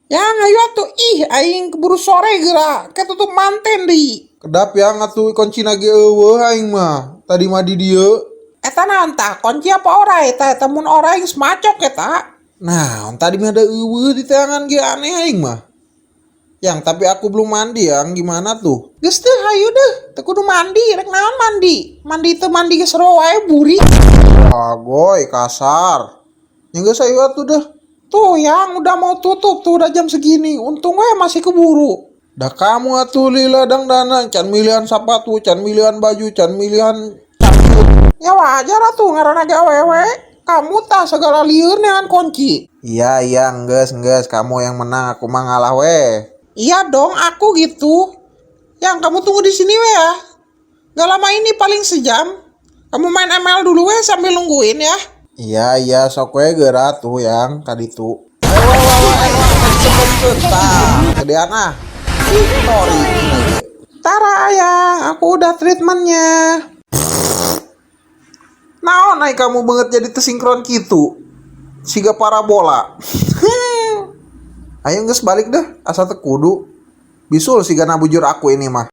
Ya ayo tuh aing keburu sore geura ketutup manten di. Kedap yang atuh kunci lagi eueuh aing mah. Tadi mah di dieu. Eta naon tah? Kunci apa ora eta? Eta mun ora aing semacok eta. Nah, tadi mah ada eueuh di tangan ge aneh aing mah. Yang tapi aku belum mandi yang gimana tuh? Geus teh hayu deh, teu kudu mandi, rek naon mandi? Mandi teu mandi geus ro wae buri. Ah, goy kasar. Yang geus ayo atuh dah. Tuh yang udah mau tutup tuh udah jam segini. Untung we masih keburu. Dah kamu atuh lila dangdana can milihan sepatu, can milihan baju, can milihan. Ya wajar atuh ngaranna ge awewe. Kamu tah segala lieur dengan kunci. Iya iya enggeus kamu yang menang aku mah ngalah weh. Iya dong, aku gitu. Yang kamu tunggu di sini we ya. Gak lama ini paling sejam. Kamu main ML dulu we sambil nungguin ya. Iya iya sok we geura tuh yang kaditu. Ayo gedean ah. Victory. Tara ayang, aku udah treatmentnya. Naon naik kamu banget jadi tersinkron gitu. Siga parabola. Ayo geus balik dah asa teu kudu. Bisul siga nabujur aku ini mah.